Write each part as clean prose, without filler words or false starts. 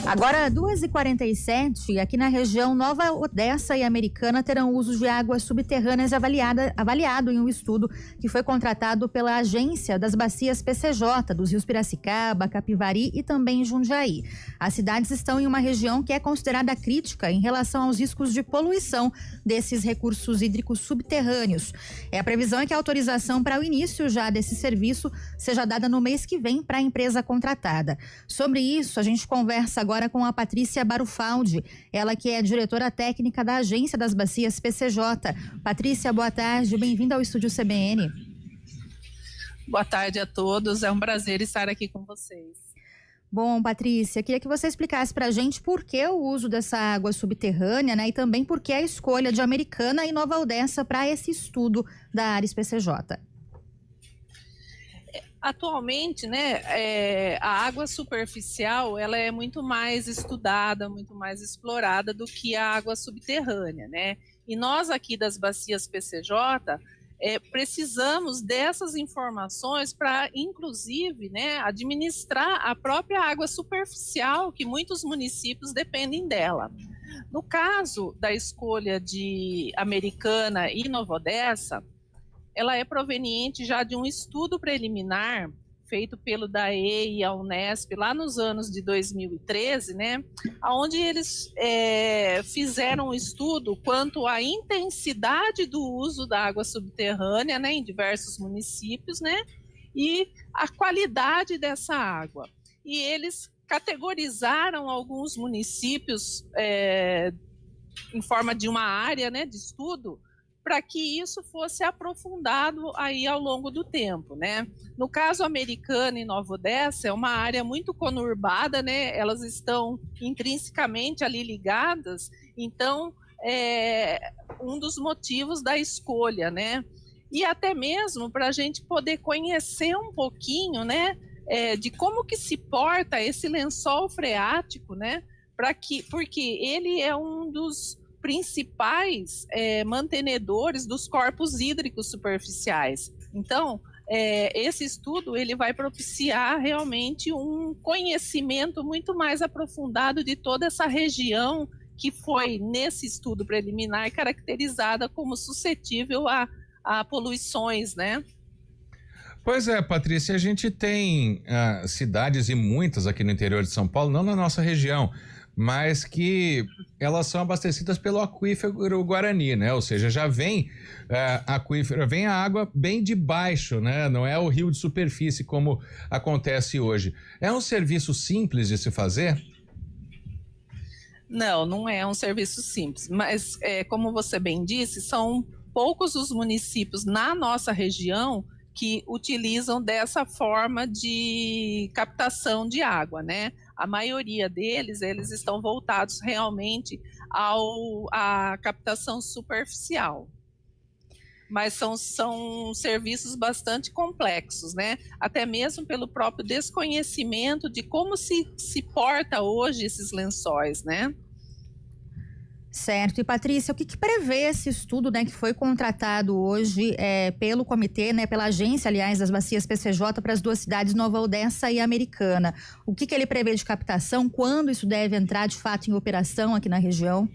Agora, 2h47, aqui na região Nova Odessa e Americana terão uso de águas subterrâneas avaliado em um estudo que foi contratado pela Agência das Bacias PCJ, dos rios Piracicaba, Capivari e também Jundiaí. As cidades estão em uma região que é considerada crítica em relação aos riscos de poluição desses recursos hídricos subterrâneos. A previsão é que a autorização para o início já desse serviço seja dada no mês que vem para a empresa contratada. Sobre isso, a gente conversa agora com a Patrícia Barufaldi, ela que é diretora técnica da Agência das Bacias PCJ. Patrícia, boa tarde, bem-vinda ao Estúdio CBN. Boa tarde a todos, é um prazer estar aqui com vocês. Bom, Patrícia, queria que você explicasse para a gente por que o uso dessa água subterrânea, né, e também por que a escolha de Americana e Nova Odessa para esse estudo da Ares PCJ. Atualmente, né, a água superficial ela é muito mais estudada, muito mais explorada do que a água subterrânea, né? E nós aqui das bacias PCJ precisamos dessas informações para, inclusive, né, administrar a própria água superficial, que muitos municípios dependem dela. No caso da escolha de Americana e Nova Odessa, ela é proveniente já de um estudo preliminar feito pelo DAE e a Unesp lá nos anos de 2013, né, onde eles fizeram um estudo quanto à intensidade do uso da água subterrânea, né, em diversos municípios, né, e a qualidade dessa água. E eles categorizaram alguns municípios em forma de uma área, né, de estudo, para que isso fosse aprofundado aí ao longo do tempo, né? No caso Americana e Nova Odessa, é uma área muito conurbada, né? Elas estão intrinsecamente ali ligadas, então é um dos motivos da escolha, né? E até mesmo para a gente poder conhecer um pouquinho, né? De como que se porta esse lençol freático, né? Porque ele é um dos principais mantenedores dos corpos hídricos superficiais. Então, esse estudo ele vai propiciar realmente um conhecimento muito mais aprofundado de toda essa região que foi, nesse estudo preliminar, caracterizada como suscetível a poluições, né? Pois é, Patrícia, a gente tem cidades e muitas aqui no interior de São Paulo, não na nossa região, mas que elas são abastecidas pelo aquífero Guarani, né? Ou seja, já vem aquífero, vem a água bem de baixo, né? Não é o rio de superfície como acontece hoje. É um serviço simples de se fazer? Não, não é um serviço simples, mas como você bem disse, são poucos os municípios na nossa região que utilizam dessa forma de captação de água, né? A maioria deles, eles estão voltados realmente à captação superficial. Mas são serviços bastante complexos, né? Até mesmo pelo próprio desconhecimento de como se porta hoje esses lençóis, né? Certo. E Patrícia, o que prevê esse estudo, né, que foi contratado hoje pelo comitê, né, pela agência, aliás, das bacias PCJ para as duas cidades, Nova Odessa e Americana? O que ele prevê de captação? Quando isso deve entrar de fato em operação aqui na região?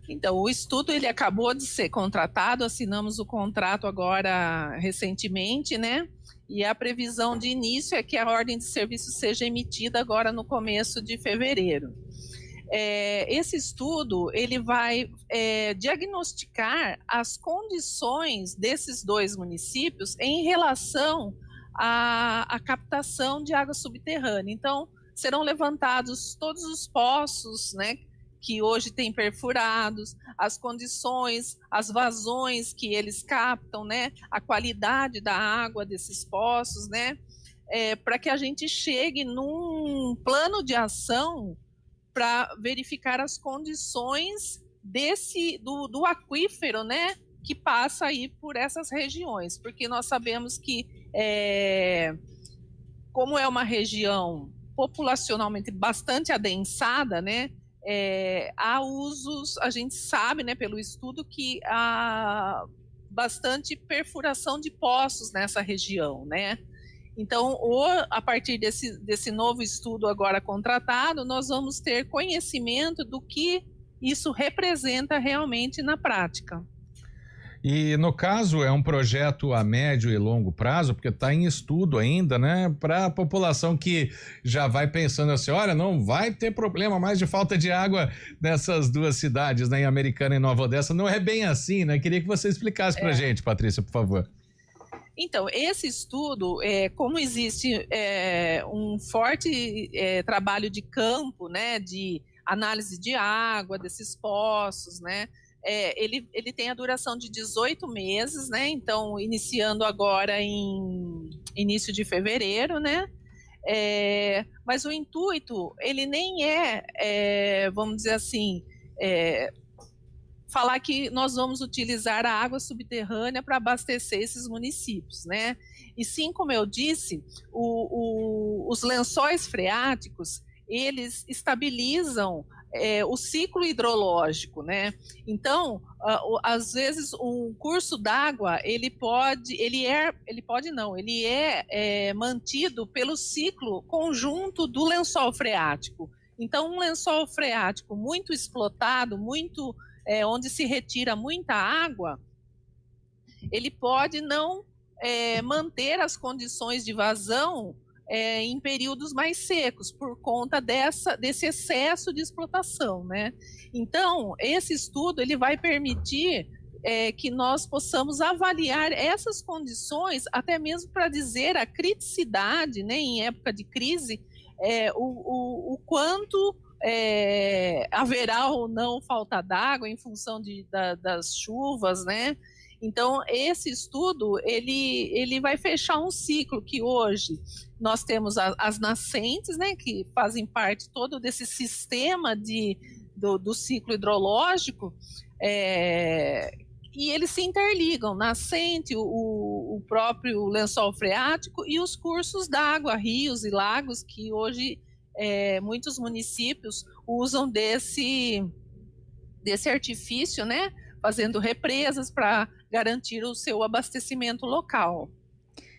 Então, o estudo ele acabou de ser contratado, assinamos o contrato agora recentemente, né? E a previsão de início é que a ordem de serviço seja emitida agora no começo de fevereiro. Esse estudo ele vai diagnosticar as condições desses dois municípios em relação à captação de água subterrânea. Então, serão levantados todos os poços, né, que hoje têm perfurados, as condições, as vazões que eles captam, né, a qualidade da água desses poços, né, para que a gente chegue num plano de ação para verificar as condições do aquífero, né, que passa aí por essas regiões, porque nós sabemos que como é uma região populacionalmente bastante adensada, né, há usos, a gente sabe, né, pelo estudo que há bastante perfuração de poços nessa região, né. Então, a partir desse novo estudo agora contratado, nós vamos ter conhecimento do que isso representa realmente na prática. E no caso é um projeto a médio e longo prazo, porque está em estudo ainda, né? Para a população que já vai pensando assim, olha, não vai ter problema mais de falta de água nessas duas cidades, né? Em Americana e Nova Odessa. Não é bem assim, né? Queria que você explicasse para gente, Patrícia, por favor. Então, esse estudo, como existe um forte trabalho de campo, né? De análise de água, desses poços, né? Ele tem a duração de 18 meses, né? Então, iniciando agora em início de fevereiro, né? Mas o intuito, ele nem vamos dizer assim, falar que nós vamos utilizar a água subterrânea para abastecer esses municípios, né? E sim, como eu disse, os lençóis freáticos, eles estabilizam o ciclo hidrológico, né? Então, às vezes um curso d'água ele é mantido pelo ciclo conjunto do lençol freático. Então, um lençol freático muito explotado, onde se retira muita água, ele pode não manter as condições de vazão em períodos mais secos, por conta desse excesso de explotação, né? Então, esse estudo ele vai permitir que nós possamos avaliar essas condições, até mesmo para dizer a criticidade, né, em época de crise, o quanto haverá ou não falta d'água em função das chuvas, né? Então, esse estudo, ele vai fechar um ciclo que hoje nós temos as nascentes, né, que fazem parte todo desse sistema do ciclo hidrológico, e eles se interligam, nascente, o próprio lençol freático e os cursos d'água, rios e lagos, que hoje muitos municípios usam desse artifício, né, fazendo represas para garantir o seu abastecimento local.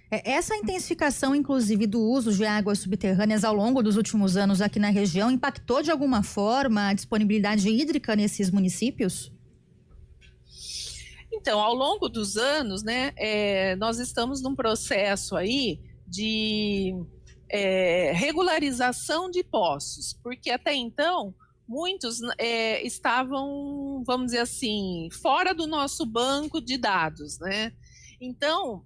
Essa intensificação, inclusive, do uso de águas subterrâneas ao longo dos últimos anos aqui na região impactou de alguma forma a disponibilidade hídrica nesses municípios? Então, ao longo dos anos, né, nós estamos num processo aí de regularização de poços, porque até então muitos estavam, vamos dizer assim, fora do nosso banco de dados, né? Então,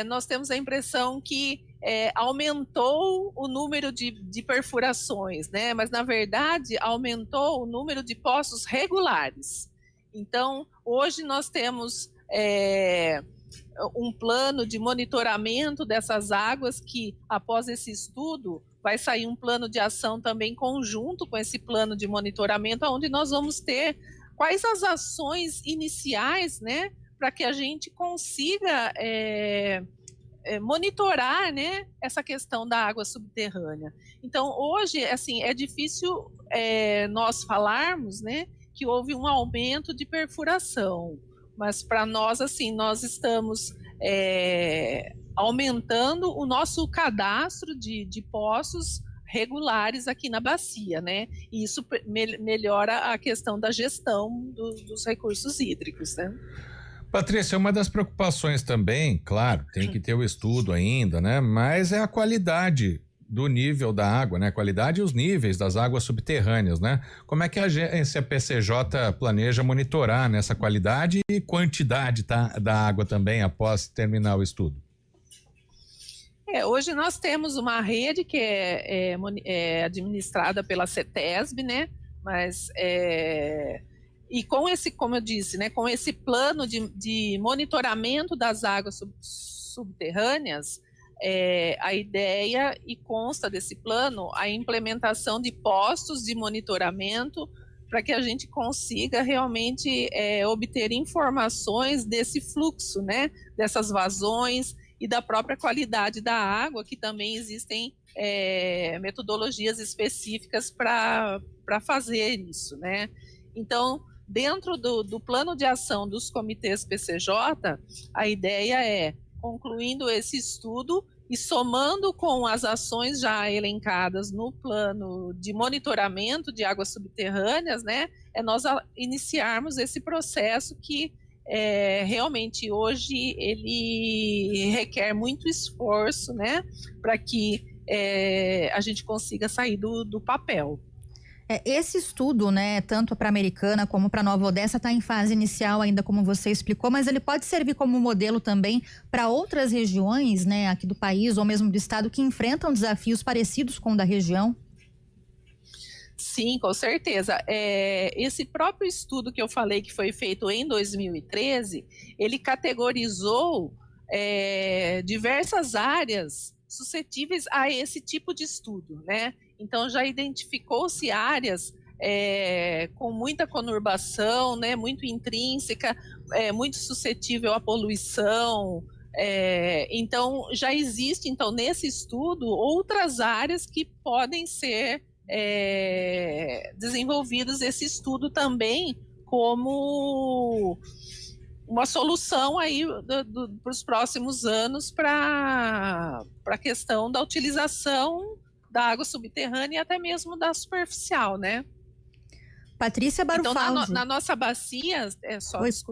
nós temos a impressão que aumentou o número de perfurações, né? Mas, na verdade, aumentou o número de poços regulares. Então, hoje nós temos um plano de monitoramento dessas águas que, após esse estudo, vai sair um plano de ação também conjunto com esse plano de monitoramento, onde nós vamos ter quais as ações iniciais, né, para que a gente consiga monitorar, né, essa questão da água subterrânea. Então, hoje, assim, é difícil nós falarmos, né, que houve um aumento de perfuração, mas para nós, assim, nós estamos aumentando o nosso cadastro de poços regulares aqui na bacia, né? E isso melhora a questão da gestão dos recursos hídricos, né? Patrícia, uma das preocupações também, claro, tem que ter o estudo ainda, né? Mas é a qualidade do nível da água, né? Qualidade e os níveis das águas subterrâneas, né? Como é que a agência PCJ planeja monitorar nessa qualidade e quantidade da água também após terminar o estudo? Hoje nós temos uma rede que é administrada pela CETESB, né? Mas e com esse, como eu disse, né? Com esse plano de monitoramento das águas subterrâneas, a ideia, e consta desse plano, a implementação de postos de monitoramento para que a gente consiga realmente obter informações desse fluxo, né, dessas vazões e da própria qualidade da água, que também existem metodologias específicas para fazer isso, né? Então, dentro do plano de ação dos comitês PCJ, a ideia é, concluindo esse estudo, e somando com as ações já elencadas no plano de monitoramento de águas subterrâneas, né, nós iniciarmos esse processo que realmente hoje ele requer muito esforço, né, para que a gente consiga sair do papel. Esse estudo, né, tanto para a Americana como para Nova Odessa, está em fase inicial ainda, como você explicou, mas ele pode servir como modelo também para outras regiões, né, aqui do país ou mesmo do estado que enfrentam desafios parecidos com o da região? Sim, com certeza. Esse próprio estudo que eu falei que foi feito em 2013, ele categorizou diversas áreas suscetíveis a esse tipo de estudo, né? Então já identificou-se áreas com muita conurbação, né, muito intrínseca, muito suscetível à poluição. Então já existe, então, nesse estudo outras áreas que podem ser desenvolvidas, esse estudo também como uma solução aí para os próximos anos para a questão da utilização da água subterrânea e até mesmo da superficial, né? Patrícia Barufaldi. Então, na nossa bacia,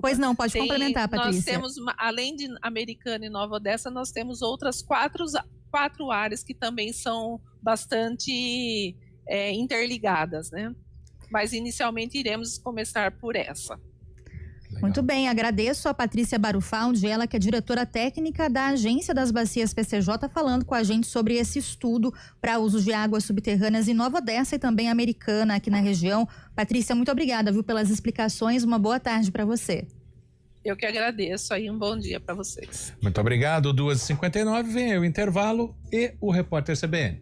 pois não, pode complementar, Patrícia. Nós temos, além de Americana e Nova Odessa, nós temos outras quatro áreas que também são bastante interligadas, né? Mas inicialmente iremos começar por essa. Legal. Muito bem, agradeço a Patrícia Barufaldi, ela que é diretora técnica da Agência das Bacias PCJ, falando com a gente sobre esse estudo para uso de águas subterrâneas em Nova Odessa e também Americana aqui na região. Patrícia, muito obrigada, viu, pelas explicações. Uma boa tarde para você. Eu que agradeço aí, um bom dia para vocês. Muito obrigado, 2h59, vem aí o intervalo e o Repórter CBN.